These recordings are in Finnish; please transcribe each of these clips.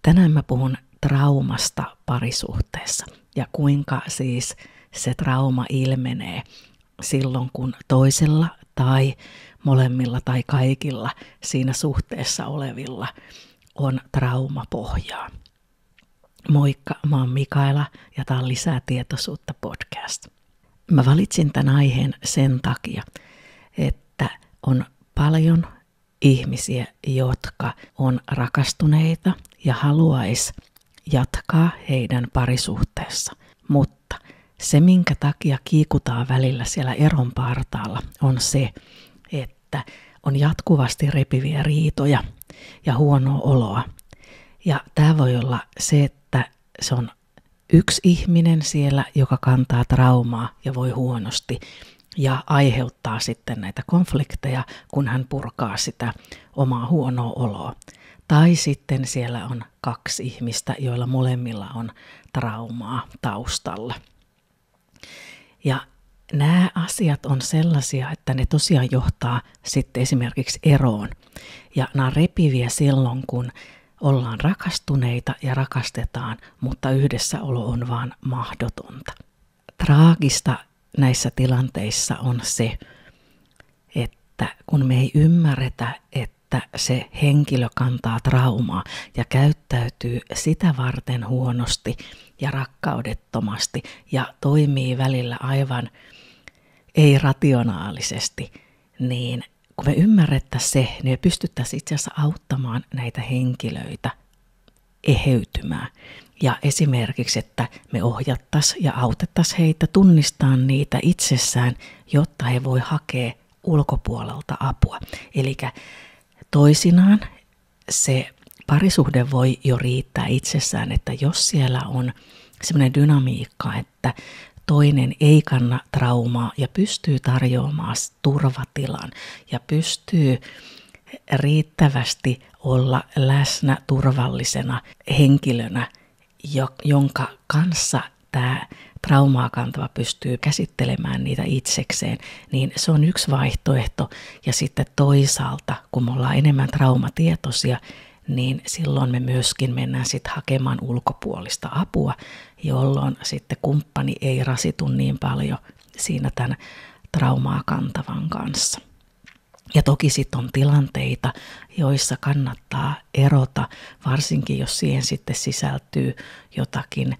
Tänään mä puhun traumasta parisuhteessa ja kuinka siis se trauma ilmenee silloin, kun toisella tai molemmilla tai kaikilla siinä suhteessa olevilla on traumapohjaa. Moikka, mä oon Mikaela ja tää on Lisää tietoisuutta podcast. Mä valitsin tämän aiheen sen takia, että on paljon ihmisiä, jotka on rakastuneita ja haluaisi jatkaa heidän parisuhteessa. Mutta se, minkä takia kiikutaan välillä siellä eron partaalla, on se, että on jatkuvasti repiviä riitoja ja huonoa oloa. Ja tämä voi olla se, että se on yksi ihminen siellä, joka kantaa traumaa ja voi huonosti ja aiheuttaa sitten näitä konflikteja, kun hän purkaa sitä omaa huonoa oloa. Tai sitten siellä on kaksi ihmistä, joilla molemmilla on traumaa taustalla. Ja nämä asiat on sellaisia, että ne tosiaan johtaa sitten esimerkiksi eroon. Ja nämä on repiviä silloin, kun ollaan rakastuneita ja rakastetaan, mutta yhdessäolo on vaan mahdotonta. Traagista näissä tilanteissa on se, että kun me ei ymmärretä, että se henkilö kantaa traumaa ja käyttäytyy sitä varten huonosti ja rakkaudettomasti ja toimii välillä aivan ei-rationaalisesti, niin kun me ymmärrettäisiin se, niin me pystyttäisiin itse asiassa auttamaan näitä henkilöitä eheytymään. Ja esimerkiksi, että me ohjattaisiin ja autettaisiin heitä tunnistamaan niitä itsessään, jotta he voi hakea ulkopuolelta apua. Eli toisinaan se parisuhde voi jo riittää itsessään, että jos siellä on sellainen dynamiikka, että toinen ei kanna traumaa ja pystyy tarjoamaan turvatilan ja pystyy riittävästi olla läsnä turvallisena henkilönä, jonka kanssa tämä traumaa kantava pystyy käsittelemään niitä itsekseen, niin se on yksi vaihtoehto. Ja sitten toisaalta, kun me ollaan enemmän traumatietoisia, niin silloin me myöskin mennään sitten hakemaan ulkopuolista apua, jolloin sitten kumppani ei rasitu niin paljon siinä tämän traumaa kantavan kanssa. Ja toki sitten on tilanteita, joissa kannattaa erota, varsinkin jos siihen sitten sisältyy jotakin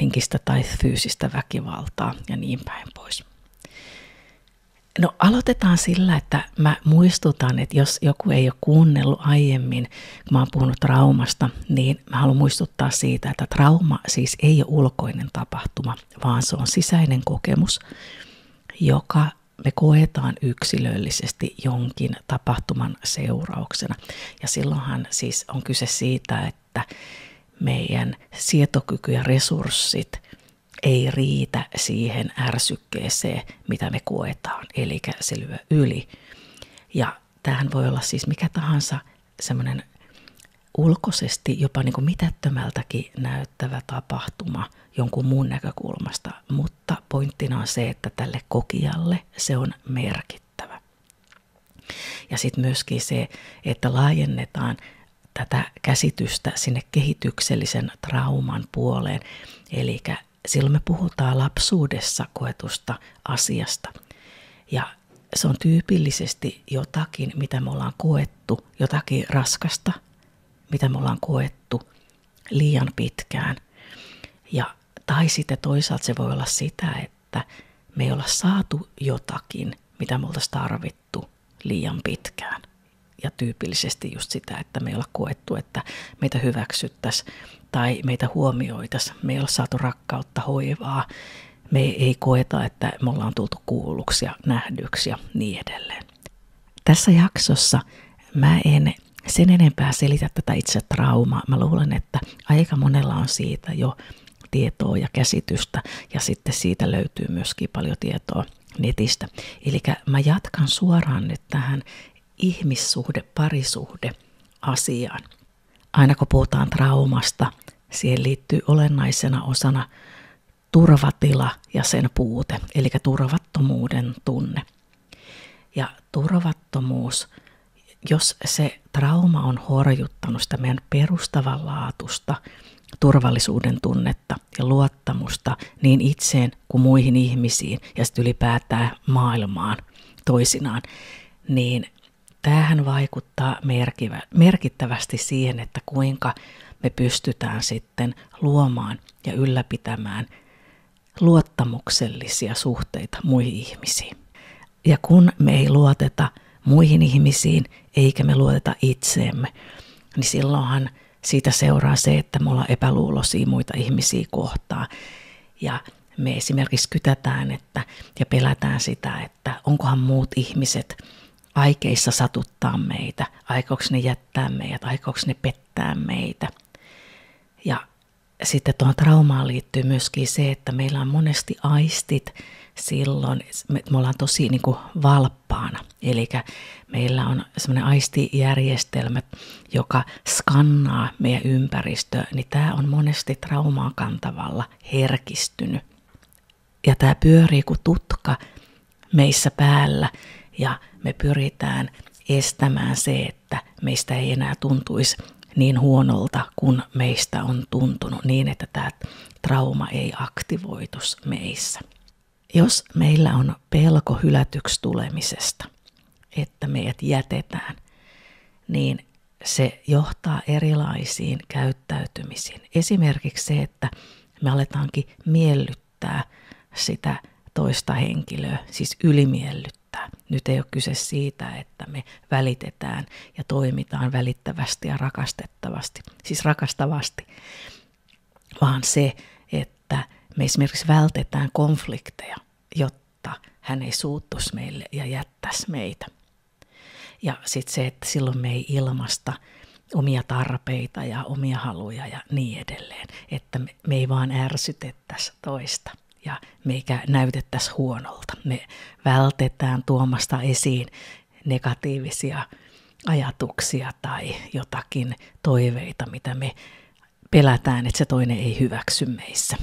henkistä tai fyysistä väkivaltaa ja niin päin pois. No aloitetaan sillä, että mä muistutan, että jos joku ei ole kuunnellut aiemmin, kun mä oon puhunut traumasta, niin mä haluan muistuttaa siitä, että trauma siis ei ole ulkoinen tapahtuma, vaan se on sisäinen kokemus, joka me koetaan yksilöllisesti jonkin tapahtuman seurauksena. Ja silloinhan siis on kyse siitä, että meidän sietokyky ja resurssit ei riitä siihen ärsykkeeseen, mitä me koetaan, eli se lyö yli. Ja tämähän voi olla siis mikä tahansa semmoinen ulkoisesti jopa niin kuin mitättömältäkin näyttävä tapahtuma jonkun muun näkökulmasta, mutta pointtina on se, että tälle kokijalle se on merkittävä. Ja sitten myöskin se, että laajennetaan tätä käsitystä sinne kehityksellisen trauman puoleen, eli silloin me puhutaan lapsuudessa koetusta asiasta. Ja se on tyypillisesti jotakin, mitä me ollaan koettu, jotakin raskasta, mitä me ollaan koettu liian pitkään. Tai sitten toisaalta se voi olla sitä, että me ei olla saatu jotakin, mitä me oltaisiin tarvittu liian pitkään. Ja tyypillisesti just sitä, että me ei olla koettu, että meitä hyväksyttäisiin tai meitä huomioitaisiin. Me ei olla saatu rakkautta, hoivaa. Me ei koeta, että me ollaan tultu kuulluksi ja nähdyksi ja niin edelleen. Tässä jaksossa mä en sen enempää selitä tätä itse traumaa. Mä luulen, että aika monella on siitä jo tietoa ja käsitystä ja sitten siitä löytyy myöskin paljon tietoa netistä. Eli mä jatkan suoraan nyt tähän ihmissuhde, parisuhde asiaan. Aina kun puhutaan traumasta, siihen liittyy olennaisena osana turvatila ja sen puute, eli turvattomuuden tunne. Ja turvattomuus jos se trauma on horjuttanut sitä meidän perustavanlaatuista turvallisuuden tunnetta ja luottamusta niin itseen kuin muihin ihmisiin ja sitten ylipäätään maailmaan toisinaan, niin tämähän vaikuttaa merkittävästi siihen, että kuinka me pystytään sitten luomaan ja ylläpitämään luottamuksellisia suhteita muihin ihmisiin. Ja kun me ei luoteta muihin ihmisiin eikä me luoteta itseemme, niin silloinhan siitä seuraa se, että me ollaan epäluuloisia muita ihmisiä kohtaan. Ja me esimerkiksi kytätään ja pelätään sitä, että onkohan muut ihmiset aikeissa satuttaa meitä, aikooko ne jättää meidät, aikooko ne pettää meitä. Ja sitten tuohon traumaan liittyy myöskin se, että meillä on monesti aistit silloin, me ollaan tosi niin kuin valppaana. Eli meillä on semmoinen aistijärjestelmä, joka skannaa meidän ympäristöä, niin tämä on monesti traumaa kantavalla herkistynyt. Ja tämä pyörii kuin tutka meissä päällä ja me pyritään estämään se, että meistä ei enää tuntuisi niin huonolta kuin meistä on tuntunut, niin että tämä trauma ei aktivoitus meissä. Jos meillä on pelko hylätyksi tulemisesta, että meidät jätetään, niin se johtaa erilaisiin käyttäytymisiin. Esimerkiksi se, että me aletaankin miellyttää sitä toista henkilöä, siis ylimiellyttää. Nyt ei ole kyse siitä, että me välitetään ja toimitaan välittävästi ja rakastettavasti, siis rakastavasti, vaan se, että me esimerkiksi vältetään konflikteja, jotta hän ei suuttuisi meille ja jättäisi meitä. Ja sitten se, että silloin me ei ilmaista omia tarpeita ja omia haluja ja niin edelleen, että me ei vaan ärsytettäisi toista ja me eikä näytettäisi huonolta. Me vältetään tuomasta esiin negatiivisia ajatuksia tai jotakin toiveita, mitä me pelätään, että se toinen ei hyväksy meissä.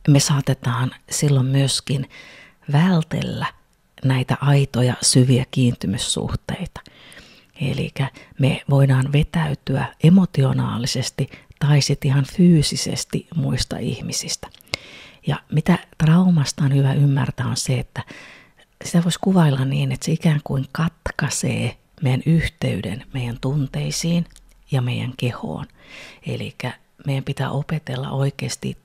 Me saatetaan silloin myöskin vältellä näitä aitoja syviä kiintymyssuhteita. Eli me voidaan vetäytyä emotionaalisesti tai sitten ihan fyysisesti muista ihmisistä. Ja mitä traumasta on hyvä ymmärtää on se, että sitä voisi kuvailla niin, että se ikään kuin katkaisee meidän yhteyden meidän tunteisiin ja meidän kehoon. Eli meidän pitää opetella oikeasti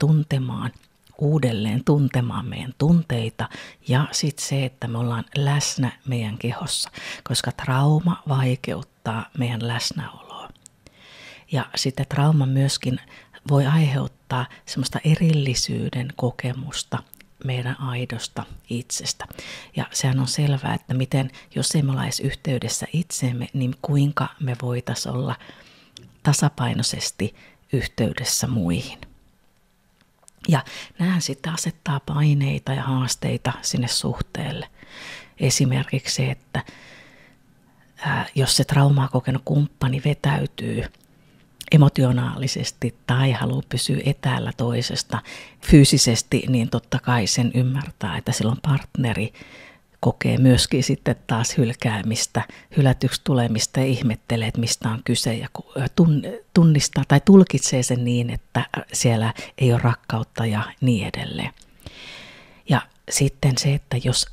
uudelleen tuntemaan meidän tunteita ja sitten se, että me ollaan läsnä meidän kehossa, koska trauma vaikeuttaa meidän läsnäoloa. Ja sitten trauma myöskin voi aiheuttaa semmoista erillisyyden kokemusta meidän aidosta itsestä. Ja sehän on selvää, että jos ei me olla edes yhteydessä itseemme, niin kuinka me voitaisiin olla tasapainoisesti yhteydessä muihin. Ja nämähän sitten asettaa paineita ja haasteita sinne suhteelle. Esimerkiksi se, että jos se traumaa kokenut kumppani vetäytyy emotionaalisesti tai haluaa pysyä etäällä toisesta fyysisesti, niin totta kai sen ymmärtää, että silloin partneri kokee myöskin sitten taas hylkäämistä, hylätyksi tulemista ja ihmettelee, että mistä on kyse ja tunnistaa tai tulkitsee sen niin, että siellä ei ole rakkautta ja niin edelleen. Ja sitten se, että jos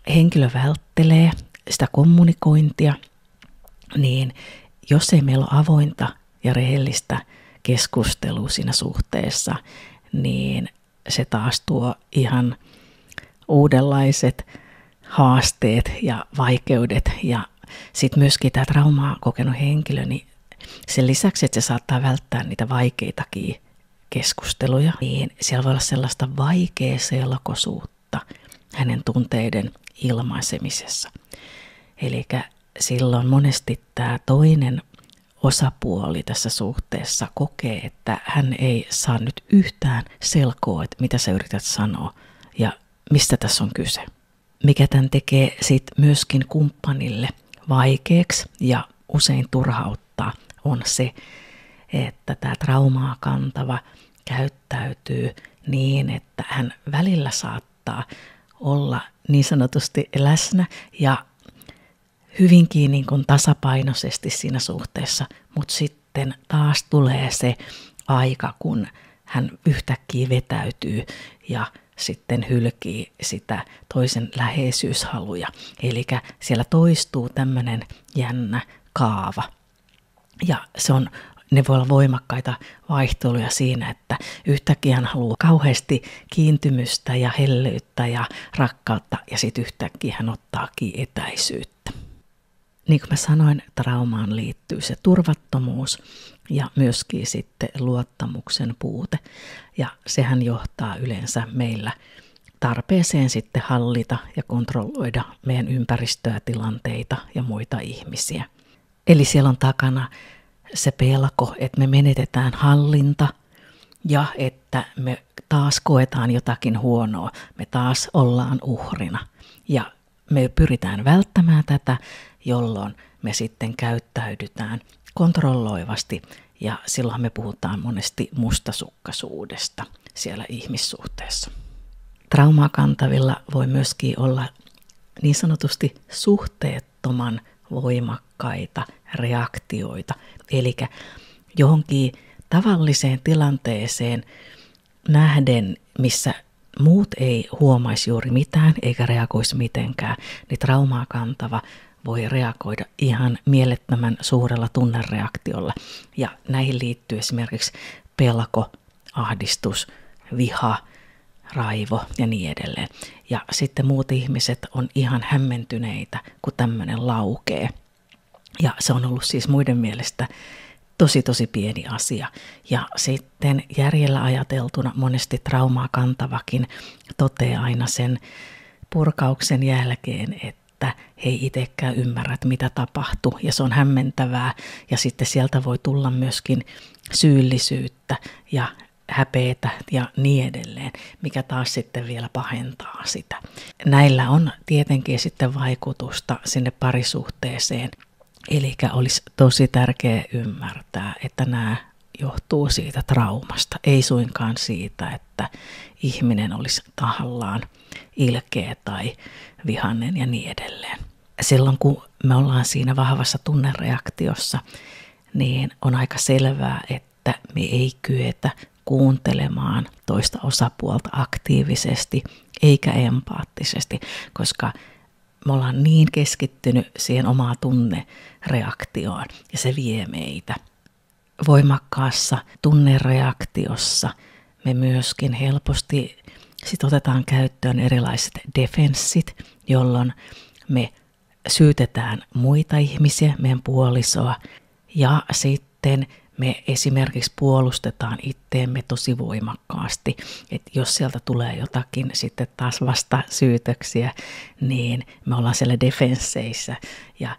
henkilö välttelee sitä kommunikointia, niin jos ei meillä ole avointa ja rehellistä keskustelua siinä suhteessa, niin se taas tuo ihan uudenlaiset haasteet ja vaikeudet. Ja sitten myöskin tämä traumaa kokenut henkilö, niin sen lisäksi, että se saattaa välttää niitä vaikeitakin keskusteluja, niin siellä voi olla sellaista vaikeaselkoisuutta hänen tunteiden ilmaisemisessa. Eli silloin monesti tämä toinen osapuoli tässä suhteessa kokee, että hän ei saa nyt yhtään selkoa, että mitä sä yrität sanoa ja mistä tässä on kyse. Mikä tämän tekee sitten myöskin kumppanille vaikeaksi ja usein turhauttaa, on se, että tämä traumaa kantava käyttäytyy niin, että hän välillä saattaa olla niin sanotusti läsnä ja hyvinkin niin kuin tasapainoisesti siinä suhteessa, mutta sitten taas tulee se aika, kun hän yhtäkkiä vetäytyy ja sitten hylkii sitä toisen läheisyyshaluja. Eli siellä toistuu tämmöinen jännä kaava. Ja ne voi olla voimakkaita vaihteluja siinä, että yhtäkkiä hän haluaa kauheasti kiintymystä ja hellyyttä ja rakkautta, ja sitten yhtäkkiä hän ottaakin etäisyyttä. Niin kuin mä sanoin, traumaan liittyy se turvattomuus ja myöskin sitten luottamuksen puute. Ja sehän johtaa yleensä meillä tarpeeseen sitten hallita ja kontrolloida meidän ympäristöä, tilanteita ja muita ihmisiä. Eli siellä on takana se pelko, että me menetetään hallinta ja että me taas koetaan jotakin huonoa, me taas ollaan uhrina. Ja me pyritään välttämään tätä, jolloin me sitten käyttäydytään kontrolloivasti ja silloin me puhutaan monesti mustasukkaisuudesta siellä ihmissuhteessa. Traumaa kantavilla voi myöskin olla niin sanotusti suhteettoman voimakkaita reaktioita, eli johonkin tavalliseen tilanteeseen nähden, missä muut ei huomaisi juuri mitään eikä reagoisi mitenkään, niin traumaa kantava voi reagoida ihan mielettömän suurella tunnereaktiolla. Ja näihin liittyy esimerkiksi pelko, ahdistus, viha, raivo ja niin edelleen. Ja sitten muut ihmiset on ihan hämmentyneitä, kun tämmöinen laukee. Ja se on ollut siis muiden mielestä tosi pieni asia. Ja sitten järjellä ajateltuna monesti traumaa kantavakin toteaa aina sen purkauksen jälkeen, että he ei itsekään ymmärrä, mitä tapahtuu. Ja se on hämmentävää. Ja sitten sieltä voi tulla myöskin syyllisyyttä ja häpeetä ja niin edelleen, mikä taas sitten vielä pahentaa sitä. Näillä on tietenkin sitten vaikutusta sinne parisuhteeseen. Eli olisi tosi tärkeää ymmärtää, että nämä johtuu siitä traumasta, ei suinkaan siitä, että ihminen olisi tahallaan ilkeä tai vihainen ja niin edelleen. Silloin kun me ollaan siinä vahvassa tunnereaktiossa, niin on aika selvää, että me ei kyetä kuuntelemaan toista osapuolta aktiivisesti eikä empaattisesti, koska me ollaan niin keskittynyt siihen omaan tunnereaktioon ja se vie meitä. Voimakkaassa tunnereaktiossa me myöskin helposti sit otetaan käyttöön erilaiset defenssit, jolloin me syytetään muita ihmisiä, meidän puolisoa, ja sitten me esimerkiksi puolustetaan itteemme tosi voimakkaasti, että jos sieltä tulee jotakin sitten taas vasta syytöksiä, niin me ollaan siellä defensseissä ja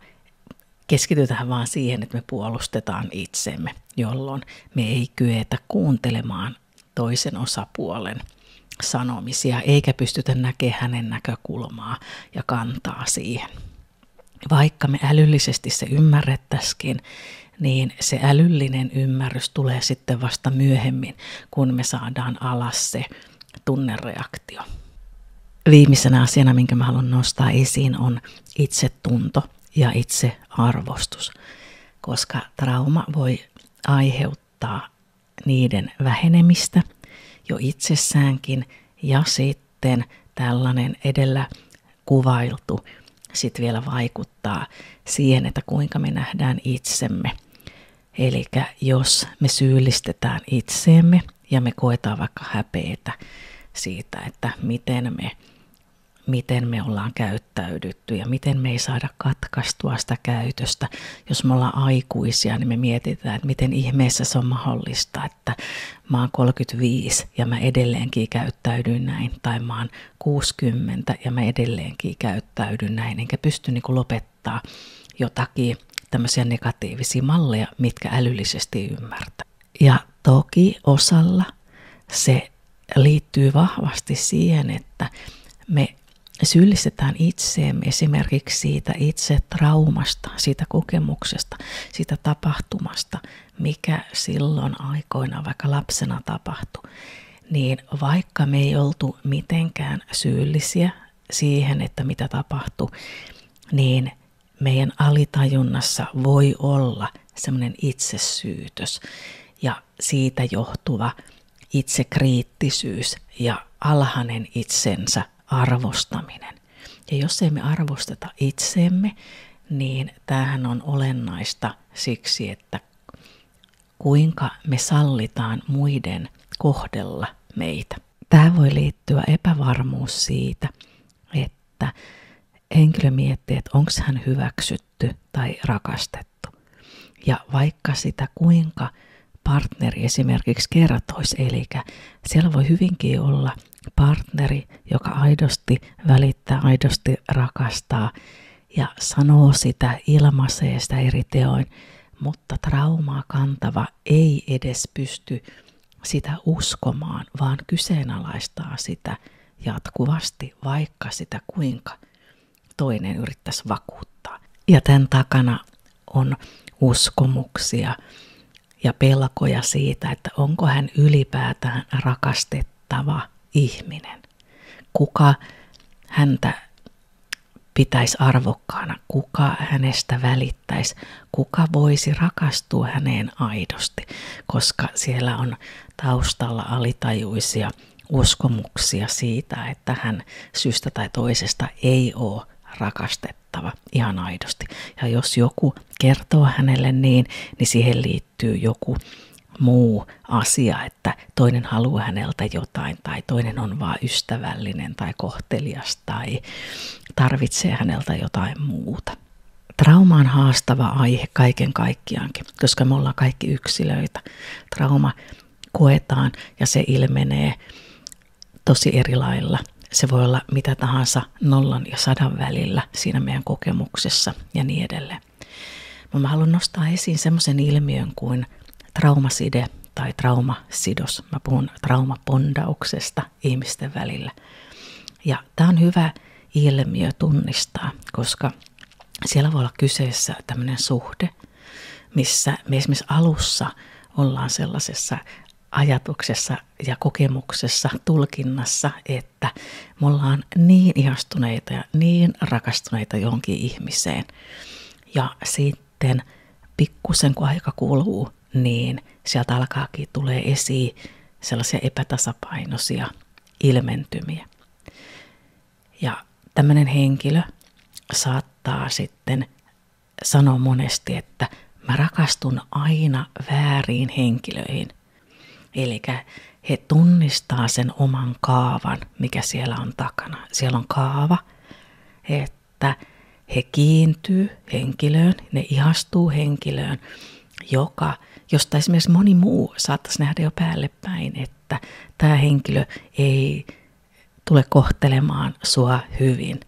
keskitytään vaan siihen, että me puolustetaan itsemme, jolloin me ei kyetä kuuntelemaan toisen osapuolen sanomisia, eikä pystytä näkemään hänen näkökulmaa ja kantaa siihen. Vaikka me älyllisesti se ymmärrettäisikin, niin se älyllinen ymmärrys tulee sitten vasta myöhemmin, kun me saadaan alas se tunnereaktio. Viimeisenä asiana, minkä mä haluan nostaa esiin, on itsetunto ja itsearvostus, koska trauma voi aiheuttaa niiden vähenemistä jo itsessäänkin, ja sitten tällainen edellä kuvailtu sitten vielä vaikuttaa siihen, että kuinka me nähdään itsemme. Eli jos me syyllistetään itseemme ja me koetaan vaikka häpeätä siitä, että miten me ollaan käyttäydytty ja miten me ei saada katkaistua sitä käytöstä. Jos me ollaan aikuisia, niin me mietitään, että miten ihmeessä se on mahdollista, että mä oon 35 ja mä edelleenkin käyttäydyn näin, tai mä oon 60 ja mä edelleenkin käyttäydyn näin, enkä pysty lopettaa jotakin tämmöisiä negatiivisia malleja, mitkä älyllisesti ymmärtää. Ja toki osalla se liittyy vahvasti siihen, että me syyllistetään itseemme esimerkiksi siitä itse traumasta, siitä kokemuksesta, siitä tapahtumasta, mikä silloin aikoina vaikka lapsena tapahtui. Niin vaikka me ei oltu mitenkään syyllisiä siihen, että mitä tapahtui, niin meidän alitajunnassa voi olla semmoinen itsesyytös ja siitä johtuva itsekriittisyys ja alhainen itsensä arvostaminen. Ja jos ei me arvosteta itseemme, niin tämähän on olennaista siksi, että kuinka me sallitaan muiden kohdella meitä. Tähän voi liittyä epävarmuus siitä, että henkilö miettii, että onko hän hyväksytty tai rakastettu. Ja vaikka sitä kuinka partneri esimerkiksi kertoisi, eli siellä voi hyvinkin olla partneri, joka aidosti välittää, aidosti rakastaa ja sanoo sitä, ilmaisee sitä eri teoin, mutta traumaa kantava ei edes pysty sitä uskomaan, vaan kyseenalaistaa sitä jatkuvasti, vaikka sitä kuinka toinen yrittäisi vakuuttaa. Ja tämän takana on uskomuksia ja pelkoja siitä, että onko hän ylipäätään rakastettava ihminen. Kuka häntä pitäisi arvokkaana, kuka hänestä välittäisi, kuka voisi rakastua häneen aidosti, koska siellä on taustalla alitajuisia uskomuksia siitä, että hän syystä tai toisesta ei ole rakastettava ihan aidosti. Ja jos joku kertoo hänelle niin siihen liittyy joku muu asia, että toinen haluaa häneltä jotain tai toinen on vaan ystävällinen tai kohtelias tai tarvitsee häneltä jotain muuta. Trauma on haastava aihe kaiken kaikkiaankin, koska me ollaan kaikki yksilöitä. Trauma koetaan ja se ilmenee tosi eri lailla. Se voi olla mitä tahansa 0 ja 100 välillä siinä meidän kokemuksessa ja niin edelleen. Mä haluan nostaa esiin semmoisen ilmiön kuin traumaside tai traumasidos. Mä puhun traumapondauksesta ihmisten välillä. Ja tämä on hyvä ilmiö tunnistaa, koska siellä voi olla kyseessä tämmöinen suhde, missä me esimerkiksi alussa ollaan sellaisessa ajatuksessa ja kokemuksessa, tulkinnassa, että me ollaan niin ihastuneita ja niin rakastuneita johonkin ihmiseen. Ja sitten pikkusen kun aika kuluu, niin sieltä alkaakin tulee esiin sellaisia epätasapainoisia ilmentymiä. Ja tämmöinen henkilö saattaa sitten sanoa monesti, että mä rakastun aina vääriin henkilöihin. Eli he tunnistaa sen oman kaavan, mikä siellä on takana. Siellä on kaava, että he kiintyy henkilöön, ne ihastuu henkilöön, josta esimerkiksi moni muu saattaisi nähdä jo päälle päin, että tämä henkilö ei tule kohtelemaan sua hyvin.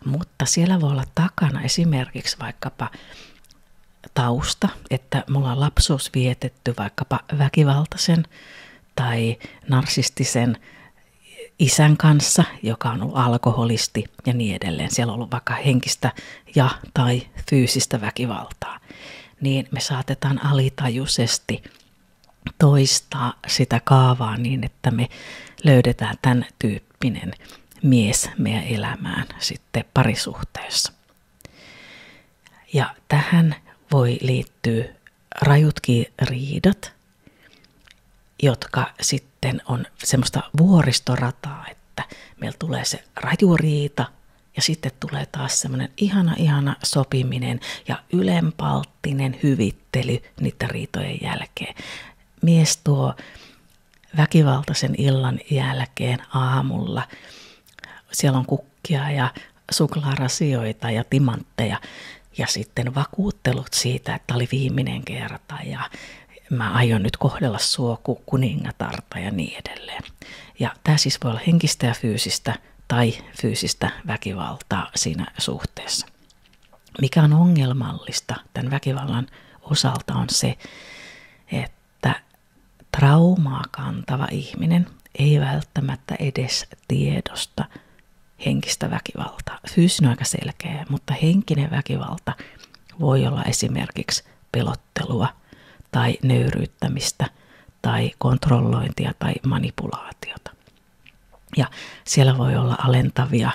Mutta siellä voi olla takana esimerkiksi vaikkapa tausta, että me ollaan lapsuus vietetty vaikkapa väkivaltaisen tai narsistisen isän kanssa, joka on ollut alkoholisti ja niin edelleen. Siellä on ollut vaikka henkistä ja tai fyysistä väkivaltaa. Niin me saatetaan alitajuisesti toistaa sitä kaavaa niin, että me löydetään tämän tyyppinen mies meidän elämään sitten parisuhteessa. Ja tähän voi liittyä rajutkin riidat, jotka sitten on semmoista vuoristorataa, että meillä tulee se raju riita ja sitten tulee taas semmoinen ihana sopiminen ja ylenpalttinen hyvittely niiden riitojen jälkeen. Mies tuo väkivaltaisen illan jälkeen aamulla. Siellä on kukkia ja suklaarasioita ja timantteja ja sitten vakuuttelut siitä, että oli viimeinen kerta ja mä aion nyt kohdella sua kuningatarta ja niin edelleen. Ja tämä siis voi olla henkistä ja fyysistä tai fyysistä väkivaltaa siinä suhteessa. Mikä on ongelmallista tämän väkivallan osalta on se, että traumaa kantava ihminen ei välttämättä edes tiedosta henkistä väkivaltaa. Fyysinen on aika selkeä, mutta henkinen väkivalta voi olla esimerkiksi pelottelua tai nöyryyttämistä tai kontrollointia tai manipulaatiota. Ja siellä voi olla alentavia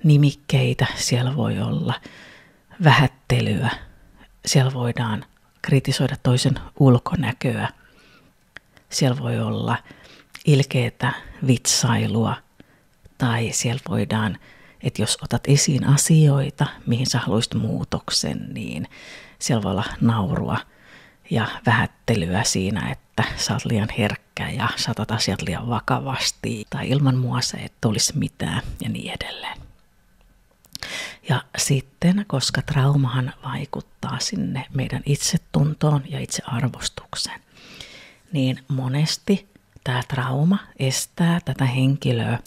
nimikkeitä, siellä voi olla vähättelyä. Siellä voidaan kritisoida toisen ulkonäköä. Siellä voi olla ilkeätä vitsailua. Tai siellä voidaan, että jos otat esiin asioita, mihin sä haluaisit muutoksen, niin siellä voi olla naurua ja vähättelyä siinä, että sä oot liian herkkä ja sä otat asiat liian vakavasti. Tai ilman mua se et olisi mitään ja niin edelleen. Ja sitten, koska traumahan vaikuttaa sinne meidän itsetuntoon ja itsearvostukseen, niin monesti tämä trauma estää tätä henkilöä,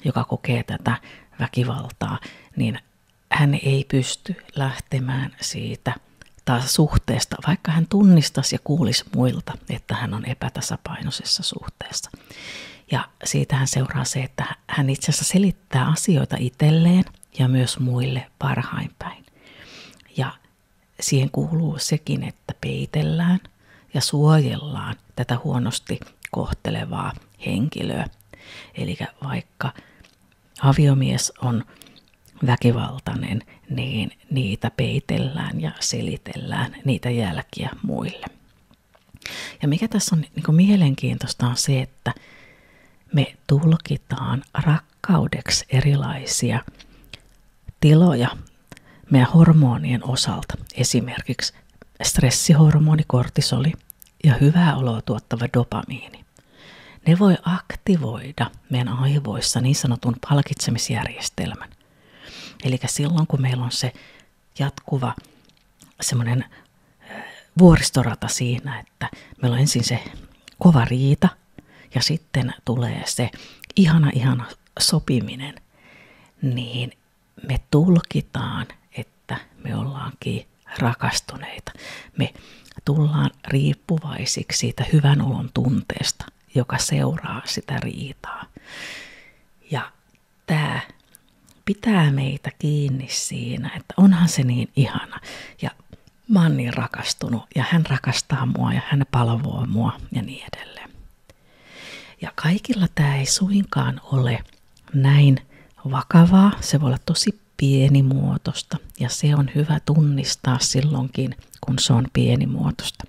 joka kokee tätä väkivaltaa, niin hän ei pysty lähtemään siitä taas suhteesta, vaikka hän tunnistaisi ja kuulisi muilta, että hän on epätasapainoisessa suhteessa. Ja siitähän seuraa se, että hän itse asiassa selittää asioita itselleen ja myös muille parhain päin. Ja siihen kuuluu sekin, että peitellään ja suojellaan tätä huonosti kohtelevaa henkilöä. Eli vaikka aviomies on väkivaltainen, niin niitä peitellään ja selitellään niitä jälkiä muille. Ja mikä tässä on niin kuin mielenkiintoista on se, että me tulkitaan rakkaudeksi erilaisia tiloja meidän hormonien osalta. Esimerkiksi stressihormoni, kortisoli ja hyvää oloa tuottava dopamiini. Ne voi aktivoida meidän aivoissa niin sanotun palkitsemisjärjestelmän. Eli silloin kun meillä on se jatkuva semmoinen vuoristorata siinä, että meillä on ensin se kova riita ja sitten tulee se ihana sopiminen, niin me tulkitaan, että me ollaankin rakastuneita. Me tullaan riippuvaisiksi siitä hyvän olon tunteesta, joka seuraa sitä riitaa. Ja tämä pitää meitä kiinni siinä, että onhan se niin ihana. Ja mä oon niin rakastunut ja hän rakastaa mua ja hän palvoo mua ja niin edelleen. Ja kaikilla tämä ei suinkaan ole näin vakavaa. Se voi olla tosi pienimuotoista ja se on hyvä tunnistaa silloinkin, kun se on pienimuotoista.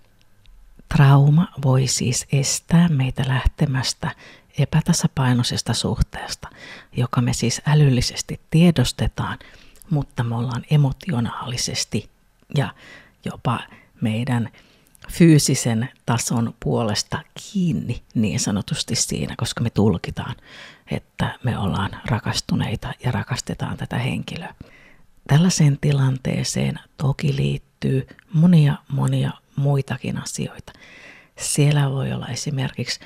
Trauma voi siis estää meitä lähtemästä epätasapainoisesta suhteesta, joka me siis älyllisesti tiedostetaan, mutta me ollaan emotionaalisesti ja jopa meidän fyysisen tason puolesta kiinni niin sanotusti siinä, koska me tulkitaan, että me ollaan rakastuneita ja rakastetaan tätä henkilöä. Tällaiseen tilanteeseen toki liittyy monia muitakin asioita. Siellä voi olla esimerkiksi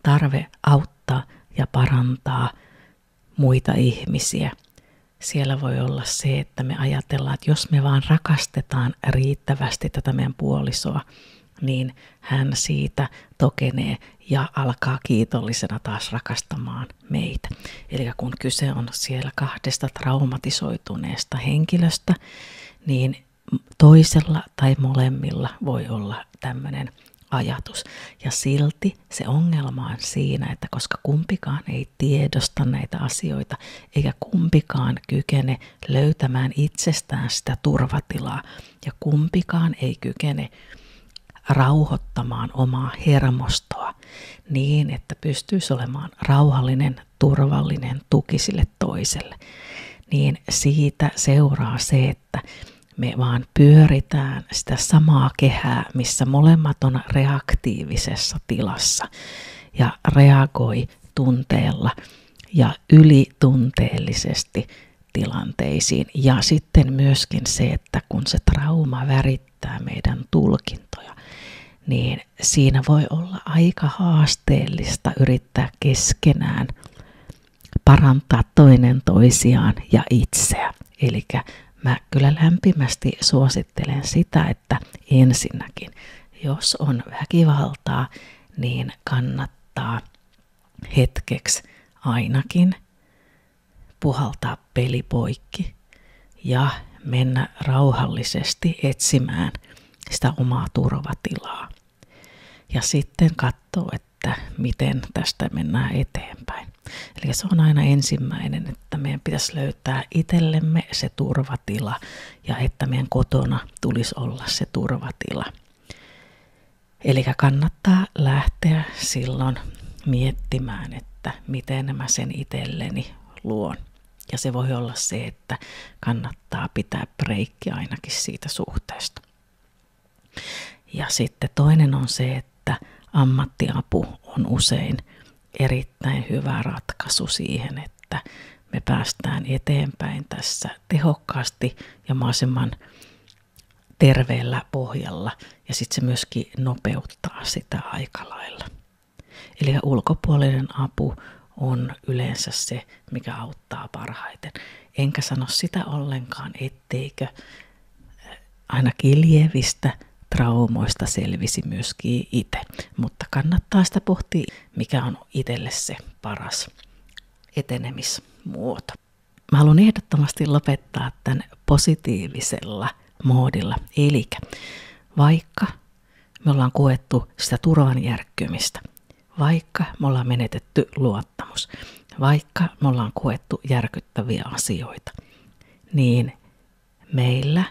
tarve auttaa ja parantaa muita ihmisiä. Siellä voi olla se, että me ajatellaan, että jos me vaan rakastetaan riittävästi tätä meidän puolisoa, niin hän siitä tokenee ja alkaa kiitollisena taas rakastamaan meitä. Eli kun kyse on siellä kahdesta traumatisoituneesta henkilöstä, niin toisella tai molemmilla voi olla tämmöinen ajatus. Ja silti se ongelma on siinä, että koska kumpikaan ei tiedosta näitä asioita, eikä kumpikaan kykene löytämään itsestään sitä turvatilaa, ja kumpikaan ei kykene rauhoittamaan omaa hermostoa niin, että pystyisi olemaan rauhallinen, turvallinen tuki sille toiselle, niin siitä seuraa se, että me vaan pyöritään sitä samaa kehää, missä molemmat on reaktiivisessa tilassa ja reagoi tunteella ja ylitunteellisesti tilanteisiin. Ja sitten myöskin se, että kun se trauma värittää meidän tulkintoja, niin siinä voi olla aika haasteellista yrittää keskenään parantaa toinen toisiaan ja itseä. Eli mä kyllä lämpimästi suosittelen sitä, että ensinnäkin, jos on väkivaltaa, niin kannattaa hetkeksi ainakin puhaltaa peli poikki ja mennä rauhallisesti etsimään sitä omaa turvatilaa. Ja sitten katsoa, että miten tästä mennään eteenpäin. Eli se on aina ensimmäinen, että että meidän pitäisi löytää itsellemme se turvatila ja että meidän kotona tulisi olla se turvatila. Eli kannattaa lähteä silloin miettimään, että miten mä sen itselleni luon. Ja se voi olla se, että kannattaa pitää breikki ainakin siitä suhteesta. Ja sitten toinen on se, että ammattiapu on usein erittäin hyvä ratkaisu siihen, että me päästään eteenpäin tässä tehokkaasti ja mahdollisimman terveellä pohjalla. Ja sitten se myöskin nopeuttaa sitä aika lailla. Eli ulkopuolinen apu on yleensä se, mikä auttaa parhaiten. Enkä sano sitä ollenkaan, etteikö ainakin lievistä traumoista selvisi myöskin itse. Mutta kannattaa sitä pohtia, mikä on itselle se paras etenemismuoto. Mä haluan ehdottomasti lopettaa tämän positiivisella moodilla. Eli vaikka me ollaan koettu sitä turvan järkkymistä, vaikka me ollaan menetetty luottamus, vaikka me ollaan koettu järkyttäviä asioita, niin meillä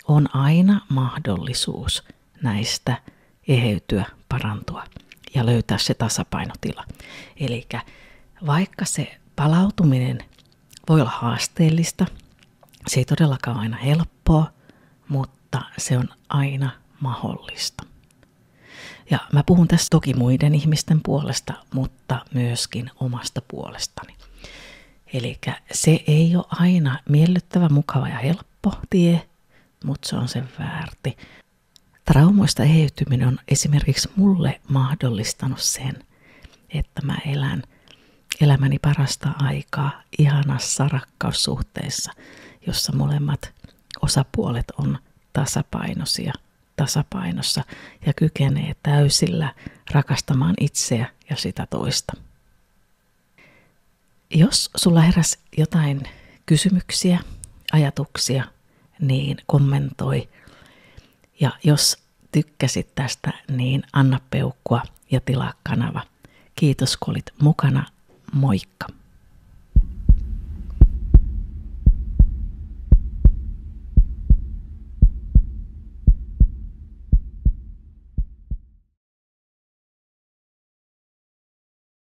on aina mahdollisuus näistä eheytyä, parantua ja löytää se tasapainotila. Eli vaikka se palautuminen voi olla haasteellista, se ei todellakaan aina helppoa, mutta se on aina mahdollista. Ja mä puhun tässä toki muiden ihmisten puolesta, mutta myöskin omasta puolestani. Eli se ei ole aina miellyttävä, mukava ja helppo tie, mutta se on sen väärti. Traumoista eheytyminen on esimerkiksi mulle mahdollistanut sen, että mä elän elämäni parasta aikaa ihanassa rakkaussuhteessa, jossa molemmat osapuolet on tasapainossa ja kykenee täysillä rakastamaan itseä ja sitä toista. Jos sulla heräsi jotain kysymyksiä, ajatuksia, niin kommentoi. Ja jos tykkäsit tästä, niin anna peukkua ja tilaa kanava. Kiitos kun olit mukana. Moikka!